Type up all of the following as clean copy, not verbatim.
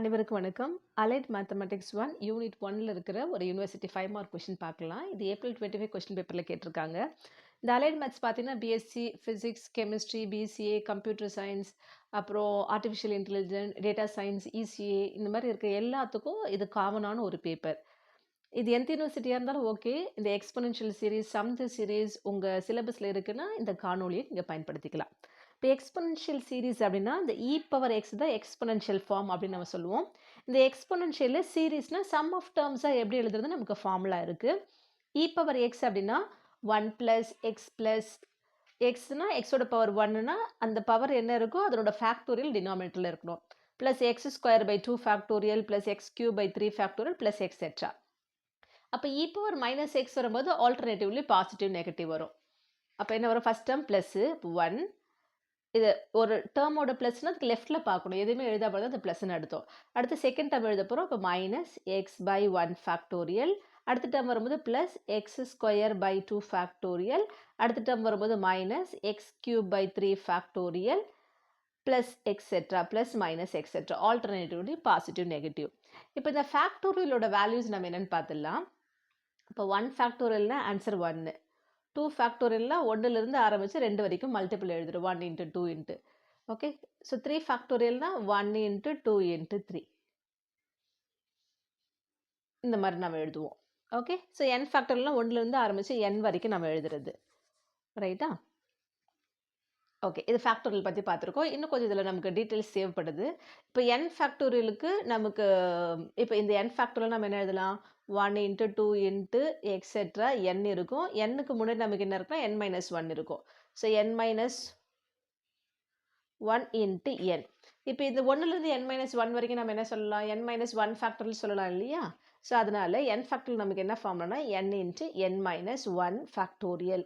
அனைவருக்கும் வணக்கம். Allied mathematics 1 unit 1ல இருக்கிற ஒரு யூனிவர்சிட்டி 5 மார்க் கொஸ்டின் பார்க்கலாம். இது ஏப்ரல் 25 கொஸ்டின் பேப்பர்ல கேட்டிருக்காங்க. இந்த அலைட் மேத்ஸ் பார்த்தீங்கன்னா BSc physics, chemistry, BCA, computer science, அப்புறம் artificial intelligence, data science, ECA இந்த மாதிரி இருக்க எல்லாத்துக்கும் இது காமனான ஒரு பேப்பர். இது எந்த யூனிவர்சிட்டியா இருந்தாலும் ஓகே. இந்த எக்ஸ்பொனென்ஷியல் சீரிஸ், சம்து சீரிஸ் உங்க சிலபஸ்ல இருக்குன்னா இந்த காணொளியை நீங்க பயன்படுத்திக்கலாம். இப்போ எக்ஸ்பொனென்ஷியல் சீரிஸ் அப்படின்னா இந்த இ பவர் எக்ஸ் தான் எக்ஸ்பொனென்ஷியல் ஃபார்ம் அப்படின்னு நம்ம சொல்லுவோம். இந்த எக்ஸ்பொனென்ஷியல் சீரிஸ்னா சம் ஆஃப் டேர்ம்ஸா எப்படி எழுதுறது நமக்கு ஃபார்முலா இருக்கு. இ பவர் எக்ஸ் அப்படின்னா 1 பிளஸ் எக்ஸ் பிளஸ் எக்ஸ்னா எக்ஸோட பவர் 1னா அந்த பவர் என்ன இருக்கோ அதனோட ஃபேக்டோரியல் டினாமினேட்டர்ல இருக்கணும். Plus x square by 2 factorial plus x cube by 3 factorial plus etcetera. அப்போ இ பவர் மைனஸ் எக்ஸ் வரும்போது ஆல்டர்னேட்டிவ்லி பாசிட்டிவ் நெகட்டிவ் வரும். அப்போ என்ன வரும்? First term plus 1. இது ஒரு டேர்மோட பிளஸ்னா அதுக்கு லெஃப்ட்ல பார்க்கணும். எதுவுமே எழுதாமல் அது பிளஸ்ன்னு எடுத்தோம். அடுத்து செகண்ட் டேர்ம் எழுத போகிறோம். இப்போ மைனஸ் எக்ஸ் பை 1 ஃபேக்டோரியல். அடுத்த டேர்ம் வரும்போது plus x square by 2 factorial. அடுத்த டேர்ம் வரும்போது minus x cube by 3 factorial plus etcetera plus minus etcetera alternatively positive negative. இப்போ இந்த ஃபேக்டோரியலோட வேல்யூஸ் நம்ம என்னென்னு பார்த்துடலாம். இப்போ 1 ஃபேக்டோரியல்னா ஆன்சர் 1. 2 ஃபேக்டோரியல்னா 1லிருந்து ஆரம்பித்து 2 வரைக்கும் மல்டிபிள் எழுதுறோம். 1 into 2 into. Okay. So 3 ஃபேக்டோரியல்னா 1 into 2 into 3. இந்த மாதிரி நம்ம எழுதுவோம். ஓகே. ஸோ n ஃபேக்டோரியல்னா 1லிருந்து ஆரம்பித்து n வரைக்கும் நம்ம எழுதுறது. ரைட்டா? ஓகே. இது ஃபேக்டோரியல் பற்றி பார்த்துருக்கோம். இன்னும் கொஞ்சம் இதில் நமக்கு டீட்டெயில்ஸ் தேவைப்படுது. இப்போ n ஃபேக்டோரியலுக்கு நமக்கு இப்போ இந்த n ஃபேக்டோரியல் நம்ம என்ன எழுதலாம்? 1 இன்ட்டு 2 இன்ட்டு எக்ஸெட்ரா n இருக்கும். nக்கு முன்னாடி நமக்கு என்ன இருக்குன்னா n மைனஸ் 1 இருக்கும். So n minus 1 into n. இப்போ இது 1லேருந்து n மைனஸ் 1 வரைக்கும் நம்ம என்ன சொல்லலாம்? n மைனஸ் 1 ஃபேக்டோரியல் சொல்லலாம் இல்லையா? ஸோ அதனால n ஃபேக்டோரியல் நமக்கு என்ன ஃபார்ம்னா n into n minus 1 factorial.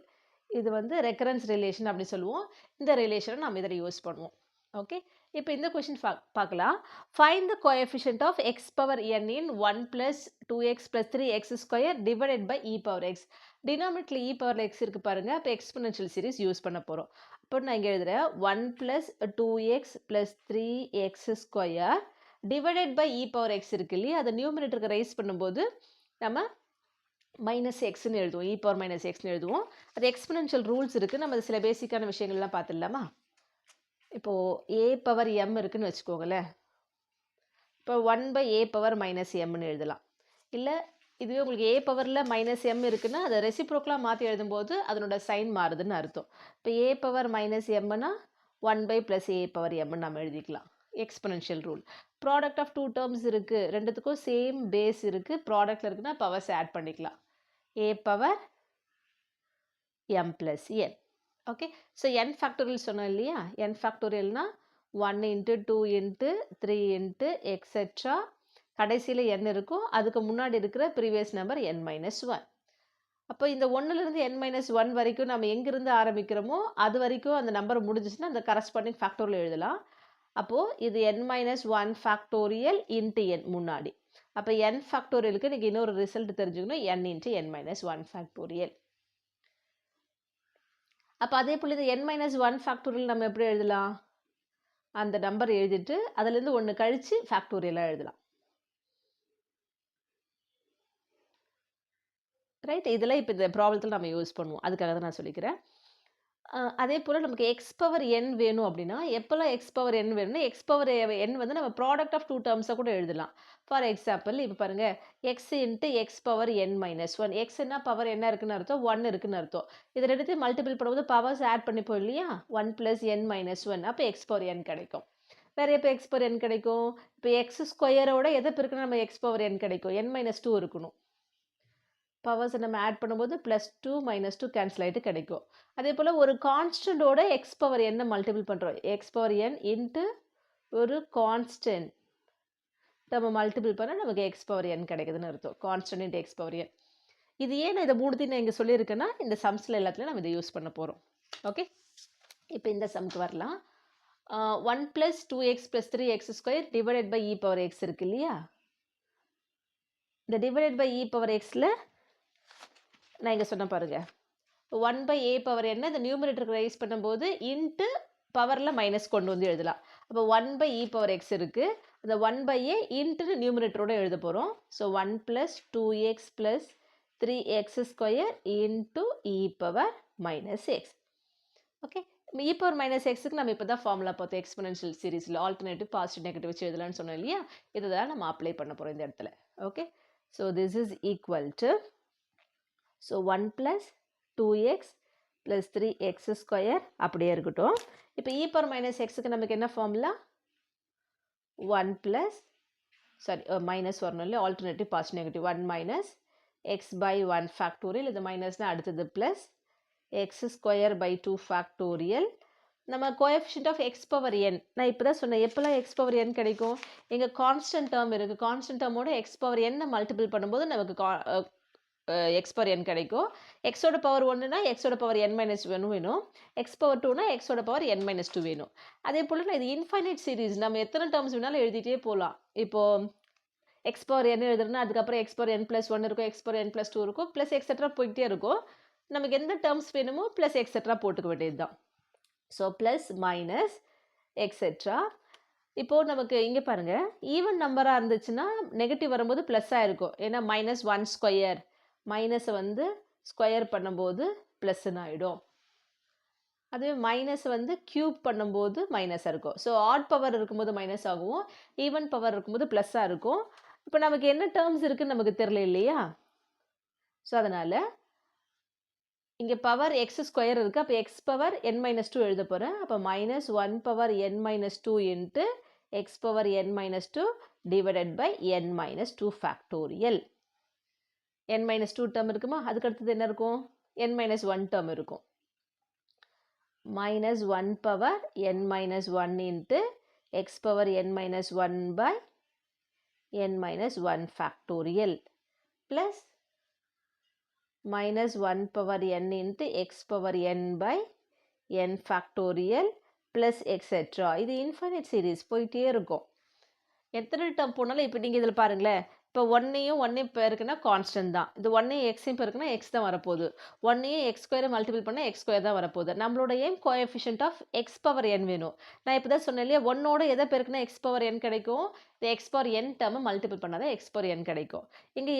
இது வந்து ரெக்கரன்ஸ் ரிலேஷன் அப்படி சொல்லுவோம். இந்த ரிலேஷனை நம்ம இதில் யூஸ் பண்ணுவோம். ஓகே. இப்போ இந்த கொஷின் பார்க்கலாம். Find the coefficient of x power n in 1 plus 2x plus 3x square divided by e power x. டினாமினேட்டர்ல இ பவர் எக்ஸ் இருக்கு பாருங்க. அப்போ எக்ஸ்பொனென்ஷியல் சீரிஸ் யூஸ் பண்ண போகிறோம். அப்போ நான் இங்கே எழுதுறேன் 1 plus 2x plus 3x square divided by e power x இருக்கு இல்லையா? அதை நியூமினேட்டருக்கு ரைஸ் பண்ணும்போது நம்ம மைனஸ் எக்ஸ்ன்னு எழுதுவோம். இ பவர் மைனஸ் எக்ஸ்ன்னு எழுதுவோம். அது எக்ஸ்பொனென்ஷியல் ரூல்ஸ் இருக்குது. நம்ம அது சில பேசிக்கான விஷயங்கள்லாம் பார்த்துடலாமா? இப்போது ஏ பவர் எம் இருக்குன்னு வச்சுக்கோங்களேன். இப்போ 1 பை ஏ பவர் மைனஸ் எம்னு எழுதலாம். இல்லை இதுவே உங்களுக்கு ஏ பவரில் மைனஸ் எம் இருக்குன்னா அதை ரெசிப்ரோக்கலாக மாற்றி எழுதும்போது அதனோட சைன் மாறுதுன்னு அர்த்தம். இப்போ ஏ பவர் மைனஸ் எம்னா 1 பை ப்ளஸ் ஏ பவர் எம்னு நம்ம எழுதிக்கலாம். Exponential rule. Product of 2 terms இருக்குது. ரெண்டுத்துக்கும் சேம் பேஸ் இருக்குது. ப்ராடக்டில் இருக்குன்னா பவர்ஸ் ஆட் பண்ணிக்கலாம். a power m plus n. Okay. So n factorial சொன்னோம் இல்லையா? n ஃபேக்டோரியல்னா 1 இன்ட்டு 2 இன்ட்டு 3 இன்ட்டு எக்ஸெட்ரா கடைசியில் n இருக்கும். அதுக்கு முன்னாடி இருக்கிற ப்ரீவியஸ் நம்பர் n மைனஸ் 1. அப்போ இந்த 1லேருந்து n மைனஸ் 1 வரைக்கும் நம்ம எங்கிருந்து ஆரம்பிக்கிறோமோ அது வரைக்கும் அந்த நம்பர் முடிஞ்சிச்சுன்னா அந்த கரஸ்பாண்டிங் ஃபேக்டோரியல் எழுதலாம். அப்போது இது n minus 1 factorial into n முன்னாடி. அப்போ n ஃபேக்டோரியலுக்கு நீங்கள் இன்னொரு ரிசல்ட் தெரிஞ்சுக்கணும். n into n minus 1 factorial. அப்போ அதே போல் இது n மைனஸ் 1 ஃபேக்டோரியல் நம்ம எப்படி எழுதலாம்? அந்த நம்பர் எழுதிட்டு அதுலேருந்து 1 கழித்து ஃபேக்டோரியலாக எழுதலாம். ரைட். இதெல்லாம் இப்போ இந்த ப்ராப்ளத்தில் நம்ம யூஸ் பண்ணுவோம். அதுக்காக தான் நான் சொல்லிக்கிறேன். அதே போல் நமக்கு எக்ஸ் பவர் n வேணும் அப்படின்னா எப்போல்லாம் எக்ஸ் பவர் n வேணும்னா எக்ஸ் பவர் n வந்து நம்ம ப்ராடக்ட் ஆஃப் 2 டேர்ம்ஸாக கூட எழுதலாம். ஃபார் எக்ஸாம்பிள் இப்போ பாருங்கள் x into x power n minus 1. எக்ஸ்னா பவர் என்ன இருக்குன்னு அர்த்தம்? 1 இருக்குன்னு அர்த்தம். இது ரெண்டுத்தையும் மல்டிபிள் பண்ணும்போது பவர்ஸ் ஆட் பண்ணிப்போம் இல்லையா? 1 ப்ளஸ் n மைனஸ் 1. அப்போ எக்ஸ் பவர் n கிடைக்கும். வேறு எப்போ எக்ஸ் பவர் n கிடைக்கும்? இப்போ எக்ஸ் ஸ்கொயரோட எதை இருக்குன்னு நம்ம எக்ஸ் பவர் n கிடைக்கும்? n மைனஸ் 2 இருக்கணும். பவர்ஸை நம்ம ஆட் பண்ணும்போது ப்ளஸ் 2 மைனஸ் 2 கேன்சல் ஆகிட்டு கிடைக்கும். அதே போல் ஒரு கான்ஸ்டன்டோட எக்ஸ் பவர் n மல்டிபிள் பண்ணுறோம். எக்ஸ் பவர் n இன்ட்டு ஒரு கான்ஸ்டன்ட் நம்ம மல்டிபிள் பண்ணால் நமக்கு எக்ஸ் பவர் n கிடைக்குதுன்னு அர்த்தம். Constant into x power n. இது ஏன் நான் இதை மூணுத்தையும் நான் இங்கே சொல்லியிருக்கேன்னா இந்த சம்ஸில் எல்லாத்துலையும் நம்ம இதை யூஸ் பண்ண போகிறோம். ஓகே. இப்போ இந்த சம்க்கு வரலாம். 1 plus 2x plus 3x square divided by e power x இருக்கு இல்லையா? இந்த டிவைடட் பை இ பவர் எக்ஸில் நான் இங்கே சொன்ன பாருங்க 1 பை ஏ பவர் என்ன இந்த நியூமரேட்டருக்கு ரைஸ் பண்ணும்போது இன்ட்டு பவரில் மைனஸ் கொண்டு வந்து எழுதலாம். அப்போ 1 பை இ பவர் எக்ஸ் இருக்குது. இந்த 1 by a இன்ட்டு நியூமரேட்டரோட எழுத போகிறோம். So 1 + 2x + 3x² into e power minus X. Okay, e power minus எக்ஸுக்கு நம்ம இப்போ தான் ஃபார்முலா பார்த்தோம் எக்ஸ்பொனென்ஷியல் சீரீஸில் ஆல்டர்னேட்டிவ் பாசிட்டிவ் நெகட்டிவ் வச்சு எழுதலாம்னு சொன்னோம் இல்லையா, இதுதான் நம்ம அப்ளை பண்ண போகிறோம் இந்த இடத்துல. Okay, so this is equal to, so 1 + 2x + 3x² அப்படியே இருக்கட்டும். இப்போ e பவர் மைனஸ் எக்ஸுக்கு நமக்கு என்ன ஃபார்முலா, 1 + மைனஸ் வரணும் இல்லை, alternative positive negative 1 minus x by 1 factorial, இது மைனஸ்னால் அடுத்தது ப்ளஸ் x² by 2 ஃபேக்டோரியல். நம்ம coefficient of x power n, நான் இப்போ தான் சொன்னேன் எப்போல்லாம் x பவர் n கிடைக்கும், எங்கள் கான்ஸ்டன்ட் டேர்ம் இருக்குது, கான்ஸ்டன்ட் டேர்மோட x பவர் n மல்டிபிள் பண்ணும்போது நமக்கு x பவர் n கிடைக்கும். எக்ஸோட பவர் 1னா எக்ஸோட பவர் n மைனஸ் 1 வேணும், எக்ஸ் பவர் 2னா எக்ஸோட பவர் n மைனஸ் 2 வேணும். அதே போல் நான் இது இன்ஃபைனைட் சீரீஸ், நம்ம எத்தனை டேர்ம்ஸ் வேணாலும் எழுதிட்டே போகலாம். இப்போது எக்ஸ் பவர் n எழுதுறதுனா அதுக்கப்புறம் எக்ஸ் பவர் n + 1 இருக்கும், எக்ஸ் பவர் n + 2 இருக்கும், ப்ளஸ் எக்ஸெட்ரா போய்கிட்டே இருக்கும். நமக்கு எந்த டேர்ம்ஸ் வேணுமோ ப்ளஸ் எக்ஸெட்ரா போட்டுக்க வேண்டியது தான். So plus minus etcetera. இப்போது நமக்கு இங்கே பாருங்கள், ஈவன் நம்பராக இருந்துச்சுன்னா நெகட்டிவ் வரும்போது ப்ளஸ்ஸாக இருக்கும், ஏன்னா -1² மைனஸை வந்து ஸ்கொயர் பண்ணும்போது ப்ளஸ்ன்னு ஆகிடும். அதுவே மைனஸ் வந்து க்யூப் பண்ணும்போது மைனஸாக இருக்கும். ஸோ ஆட் பவர் இருக்கும்போது மைனஸ் ஆகும், ஈவன் பவர் இருக்கும்போது ப்ளஸ்ஸாக இருக்கும். இப்போ நமக்கு என்ன டேர்ம்ஸ் இருக்குன்னு நமக்கு தெரியல இல்லையா, ஸோ அதனால் இங்கே பவர் x² இருக்குது, அப்போ x பவர் n மைனஸ் 2 எழுத போகிறேன். அப்போ -1 power n minus 2 into x power n minus 2 divided by n minus 2 factorial. n minus 2 term இருக்குமா, அதுக்கு அடுத்தது என்ன இருக்கும், n மைனஸ் 1 டேர்ம் இருக்கும். -1 power n minus 1 into x power n minus 1 by n minus 1 factorial plus -1 power n into x power n by n factorial plus etcetera. இது infinite series போயிட்டே இருக்கும், எத்தனை டேர்ம் போனாலும். இப்போ நீங்கள் இதில் பாருங்களேன், இப்போ 1ஐயும் 1ஐயும் பெருக்குனா கான்ஸ்டன்ட் தான், இது 1ஐயும் எக்ஸையும் பெருக்குனா எக்ஸ் தான் வரப்போகுது, 1ஐயும் x² மல்டிபிள் பண்ணால் x² தான் வரப்போகுது. நம்மளோட aim coefficient of x power n வேணும். நான் இப்போ தான் சொன்னேன் இல்லையா, 1ஓட எதை பெருக்குனா x பவர் n கிடைக்கும், இந்த x பவர் n டேர்மை மல்டிபிள் பண்ணாதான் x பவர் n கிடைக்கும். இங்கே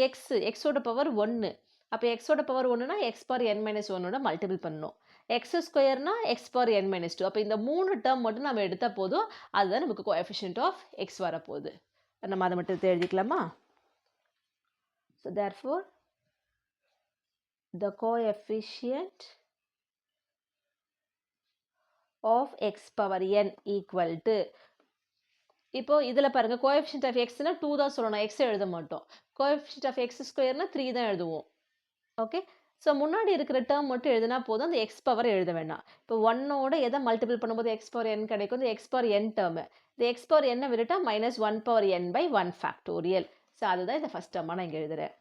எக்ஸோட பவர் 1, அப்போ எக்ஸோட பவர் 1னா x பவர் n மைனஸ் 1ஓட மல்டிபிள் பண்ணணும். x²னா x பவர் n மைனஸ் 2. அப்போ இந்த 3 டேர்ம் மட்டும் நம்ம எடுத்தால் போதும், அதுதான் நமக்கு கோஎஃபிஷியன்ட் ஆஃப் x வரப்போகுது. நம்ம அதை மட்டும் எழுதிக்கலாமா. So therefore the coefficient of x power n equal to, இப்போ இதில் பாருங்கள் கோஎஃபிஷியன்ட் ஆஃப் எக்ஸ்னா 2 தான் சொல்லணும், எக்ஸ் எழுத மாட்டோம். கோஎஃபிஷியன்ட் ஆஃப் x² 3 தான் எழுதுவோம். ஓகே, ஸோ முன்னாடி இருக்கிற டேர்ம் மட்டும் எழுதினா போதும், அந்த எக்ஸ் பவர் எழுத வேண்டாம். இப்போ 1ஓட எதை மல்டிபிள் பண்ணும்போது x பவர் n கிடைக்கும், இந்த x பவர் n டேர்மு, இந்த x பவர் n விட்டுட்டா -1 power n by 1 factorial. So அதுதான் இந்த ஃபஸ்ட் டேர்மாக நான் இங்கே எழுதுகிறேன்,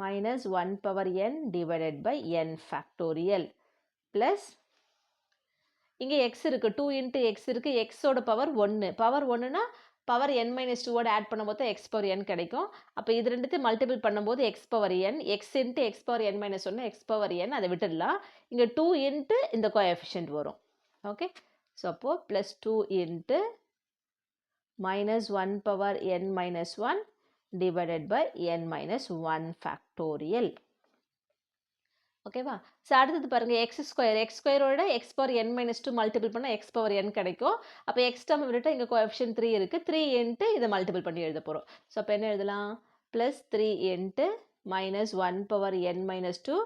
-1 power n divided by n factorial plus இங்கே எக்ஸ் இருக்குது, 2 இன்ட்டு எக்ஸ் இருக்குது, எக்ஸோட பவர் 1, பவர் 1னா பவர் n மைனஸ் 2ஓட ஆட் பண்ணும்போது x பவர் n கிடைக்கும். அப்போ இது ரெண்டுத்தையும் மல்டிபிள் பண்ணும்போது x power n, x into x power n minus 1 x power n, அதை விட்டுடலாம். இங்கே 2 இன்ட்டு இந்த கோஎஃபிஷியன்ட் வரும். ஓகே, ஸோ அப்போது plus 2 into -1 power n minus 1 divided by n minus 1 factorial. ஓகேவா, ஸோ அடுத்தது பாருங்கள் x²ஓட x power n minus 2 multiple பண்ணால் x பவர் n கிடைக்கும். அப்போ எக்ஸ் டேர்ம் விட்டுட்டா இங்கே கோஎஃபிஷியன்ட் 3 இருக்குது, 3 இன்ட்டு இதை மல்டிபிள் பண்ணி எழுத போகிறோம். ஸோ அப்போ என்ன எழுதலாம், plus 3 into -1 power n minus 2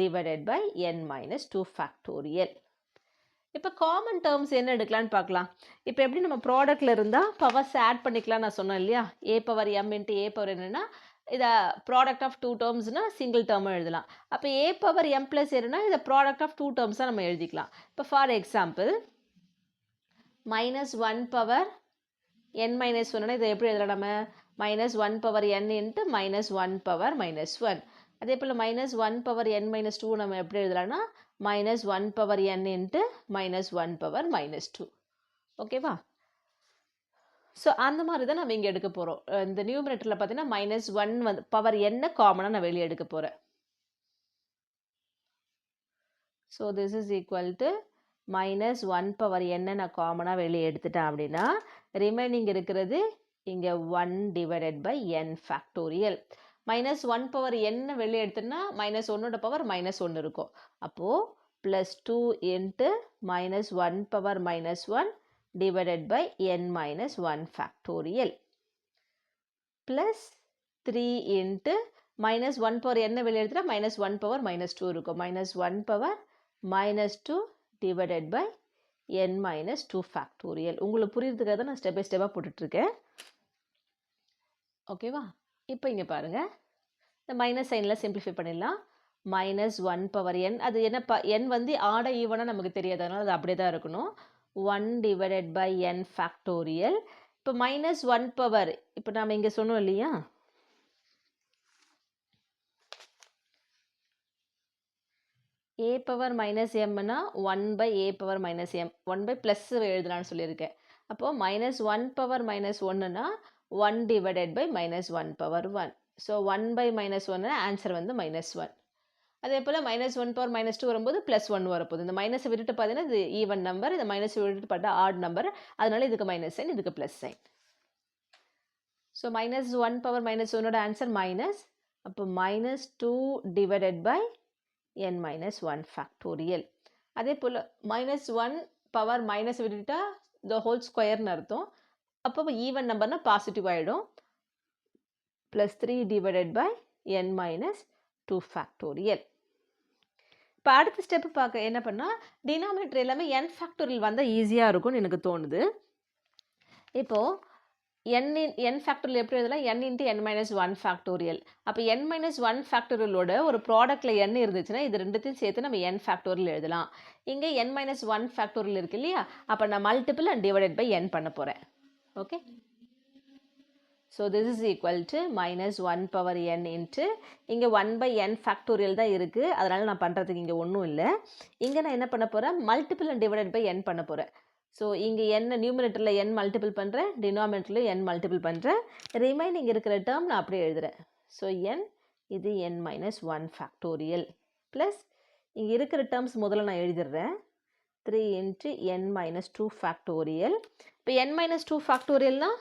divided by n minus 2 factorial. இப்போ காமன் டேர்ம்ஸ் என்ன எடுக்கலான்னு பார்க்கலாம். இப்போ எப்படி நம்ம ப்ராடக்ட்டில் இருந்தால் பவர்ஸ் ஆட் பண்ணிக்கலாம் நான் சொன்னேன் இல்லையா, a power m into a power என்னன்னா இதை ப்ராடக்ட் ஆஃப் 2 டேர்ம்ஸ்னால் சிங்கிள் டேர்மாக எழுதலாம். அப்போ a பவர் m ப்ளஸ் என்னன்னா இதை ப்ராடக்ட் ஆஃப் 2 டேர்ம்ஸாக நம்ம எழுதிக்கலாம். இப்போ for example -1 power n minus 1னா இதை எப்படி எழுதலாம் நம்ம, -1 பவர் n இன்ட்டு -1 பவர் -1. அதே போல் -1 பவர் n மைனஸ் 2 நம்ம எப்படி எழுதலாம்னா -1 பவர் n இன்ட்டு -1 பவர் -2. ஓகேவா, ஸோ அந்த மாதிரி தான் நம்ம இங்கே எடுக்க போகிறோம். இந்த நியூமரேட்டரில் பார்த்தீங்கன்னா -1 வந்து பவர் n காமனாக நான் வெளியே எடுக்க போகிறேன். So this is equal to -1 power n நான் காமனாக வெளியே எடுத்துட்டேன் அப்படின்னா ரிமைனிங் இருக்கிறது இங்கே 1 divided by n factorial. Minus 1 power n வெளியே எடுத்தோம்னா மைனஸ் ஒன்னோட பவர் மைனஸ் 1 இருக்கும். அப்போது plus 2 into minus 1 power minus 1 divided by n minus 1 factorial plus 3 into minus 1 power n வெளியே எடுத்துட்டா மைனஸ் 1 பவர் மைனஸ் 2 இருக்கும். Minus 1 power minus 2 divided by n minus 2 factorial. உங்களுக்கு புரியுறதுக்காக தான் நான் ஸ்டெப் பை ஸ்டெப்பாக போட்டுட்ருக்கேன். ஓகேவா? இப்போ இங்கே பாருங்கள், இந்த மைனஸ் சைனில் சிம்பிளிஃபை பண்ணிடலாம். மைனஸ் 1 பவர் n, அது என்ன n வந்து ஆட ஈவனாக நமக்கு தெரியாது, அதனால் அது அப்படியே தான் இருக்கணும். 1 டிவைடட் பை n ஃபேக்டோரியல். இப்போ மைனஸ் 1 பவர், இப்போ நாம் இங்கே சொன்னோம் இல்லையா, a பவர் மைனஸ் எம்னா 1 by a power minus m, 1 by plus எழுதலான்னு சொல்லியிருக்கேன். அப்போது மைனஸ் 1 பவர் மைனஸ் 1னா 1 divided by minus 1 power 1. So 1 by minus 1 answer வந்து மைனஸ் 1. அதே போல் மைனஸ் 1 பவர் மைனஸ் 2 வரும்போது ப்ளஸ் 1 வரப்போகுது. இந்த மைனஸை விட்டுட்டு பார்த்தீங்கன்னா இது ஈவன் நம்பர், இந்த மைனஸை விட்டுட்டு பார்த்தா ஆட் நம்பர், அதனால இதுக்கு மைனஸ் சைன், இதுக்கு plus sign. So minus 1 power minus 1ஓட ஆன்சர் மைனஸ். அப்போ minus 2 divided by n minus 1 factorial. அதே போல் மைனஸ் 1 பவர் மைனஸ் விட்டுட்டா த ஹோல் ஸ்கொயர்னு அர்த்தம். அப்போ ஈவன் நம்பர்னா பாசிட்டிவ் ஆகிடும். Plus 3 divided by n minus 2 factorial. இப்போ அடுத்த ஸ்டெப்பு பார்க்க என்ன பண்ணால், டினாமினேட்டர் எல்லாமே n ஃபேக்டோரியல் வந்தால் ஈஸியாக இருக்கும்னு எனக்கு தோணுது. இப்போது n ஃபேக்டோரியல் எப்படி எழுதலாம், n into n minus 1 factorial. அப்போ n மைனஸ் 1 ஃபேக்டோரியலோட ஒரு ப்ராடக்ட்டில் n இருந்துச்சுன்னா இது ரெண்டுத்தையும் சேர்த்து நம்ம n ஃபேக்டோரியல் எழுதலாம். இங்கே n மைனஸ் 1 ஃபேக்டோரியல் இருக்கு இல்லையா, அப்போ நான் multiple and divided by n பண்ண போகிறேன். Okay, so this is equal to minus 1 power n into இங்கே 1 பை n ஃபேக்டோரியல் தான் இருக்குது, அதனால் நான் பண்ணுறதுக்கு இங்கே ஒன்றும் இல்லை. இங்கே நான் என்ன பண்ண போகிறேன், multiple and divided by n பண்ண போகிறேன். ஸோ இங்கே n நியூமினேட்டரில் n மல்டிபிள் பண்ணுறேன், டினாமினேட்டரில் n மல்டிபிள் பண்ணுறேன், ரிமைனிங் இருக்கிற டேர்ம் நான் அப்படியே எழுதுகிறேன். ஸோ n இது n மைனஸ் 1 ஃபேக்டோரியல் ப்ளஸ் இங்கே இருக்கிற டேர்ம்ஸ் முதல்ல நான் எழுதிடுறேன், 3 இன்ட்டு n மைனஸ் 2 ஃபேக்டோரியல். இப்போ n மைனஸ் 2 ஃபேக்டோரியல்னால்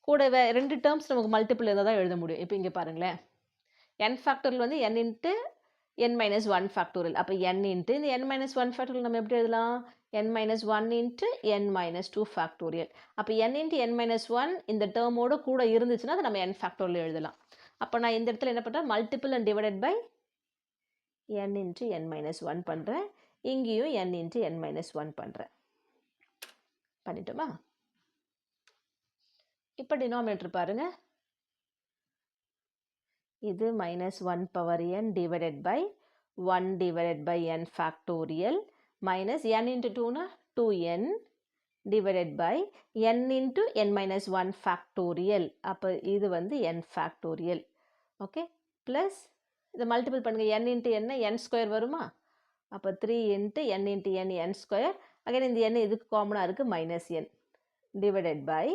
கூட ரெண்டு டேர்ம்ஸ் நமக்கு மல்டிபிள் இருந்தால் தான் எழுத முடியும். இப்போ இங்கே பாருங்களேன், n ஃபேக்டோரியல் வந்து n into n minus 1 factorial. அப்போ n இன்ட்டு இந்த n மைனஸ் 1 ஃபேக்டோரியல் நம்ம எப்படி எழுதலாம், n minus 1 into n minus 2 factorial. அப்போ n இன்ட்டு n மைனஸ் 1 இந்த டேர்மோடு கூட இருந்துச்சுன்னா அதை நம்ம n ஃபேக்டோரியல் எழுதலாம். அப்போ நான் இந்த இடத்துல என்ன பண்ணுறேன், multiple and divided by n into n minus 1 பண்ணுறேன், இங்கேயும் n இன்ட்டு n மைனஸ் 1 பண்ணுறேன். பண்ணிட்டோமா? இப்போ டினாமினேட்டர் பாருங்கள், இது minus 1 power n divided by 1 divided by n factorial minus n into 2னா 2n divided by n into n minus 1 factorial. அப்போ இது வந்து n ஃபேக்டோரியல். ஓகே, ப்ளஸ் இதை மல்டிபிள் பண்ணுங்கள், n into n n square வருமா, அப்போ 3 into n into n n square, again இந்த n இதுக்கு காமனாக இருக்குது minus n divided by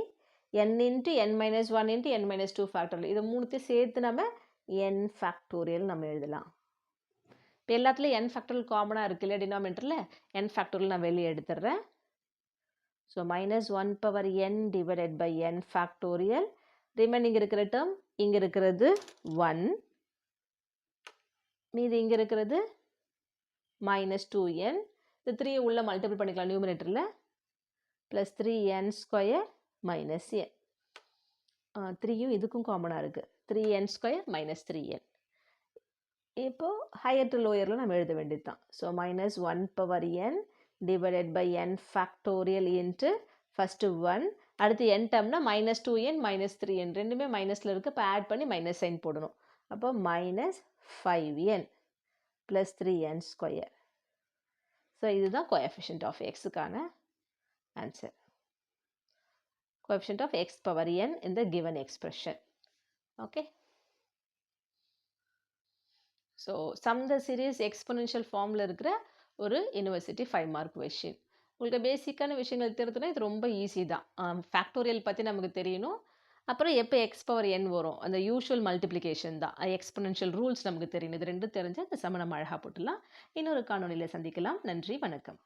n into n minus 1 into n minus 2 factorial. இது மூணுத்தையும் சேர்த்து நம்ம n ஃபேக்டோரியல் நம்ம எழுதலாம். இப்போ எல்லாத்துலேயும் n ஃபேக்டோரியல் காமனாக இருக்குது இல்லையா டினாமினேட்டரில், n ஃபேக்டோரியல் நான் வெளியே எடுத்துடுறேன். So minus 1 power n divided by n factorial, remaining இருக்கிற டேர்ம் இங்கே இருக்கிறது 1, மீது இங்கே இருக்கிறது மைனஸ் 2n, இந்த 3 உள்ள மல்டிபிள் பண்ணிக்கலாம் நியூமினேட்டரில், plus 3n square minus n, 3யும் இதுக்கும் காமனாக இருக்குது, 3n ஸ்கொயர் மைனஸ் 3n. இப்போது ஹையர் டு லோயரில் நம்ம எழுத வேண்டியது தான். So minus 1 power n divided by n factorial into first 1, அடுத்து n டேர்ம்னா minus 2n minus 3n, ரெண்டுமே மைனஸில் இருக்குது, இப்போ ஆட் பண்ணி மைனஸ் சைன் போடணும். அப்போ minus 5n plus 3n square. So இதுதான் கோஎஃபிஷியன்ட் ஆஃப் எக்ஸுக்கான answer. Coefficient of x power n in the given expression. Okay. So, sum the series exponential formல இருக்கிற ஒரு யூனிவர்சிட்டி 5 மார்க் கொஸ்டின். உங்களுக்கு பேசிக்கான விஷயங்கள் தெரிஞ்சுனா இது ரொம்ப ஈஸி தான். ஃபேக்டோரியல் பற்றி நமக்கு தெரியணும், அப்புறம் எப்போ எக்ஸ் பவர் n வரும், அந்த யூஷுவல் மல்டிப்ளிகேஷன் தான், எக்ஸ்பொனென்ஷியல் ரூல்ஸ் நமக்கு தெரியணும். இது ரெண்டும் தெரிஞ்சு அந்த சம நம்ம அழகாக போட்டுடலாம். இன்னொரு காணொலியில் சந்திக்கலாம். நன்றி, வணக்கம்.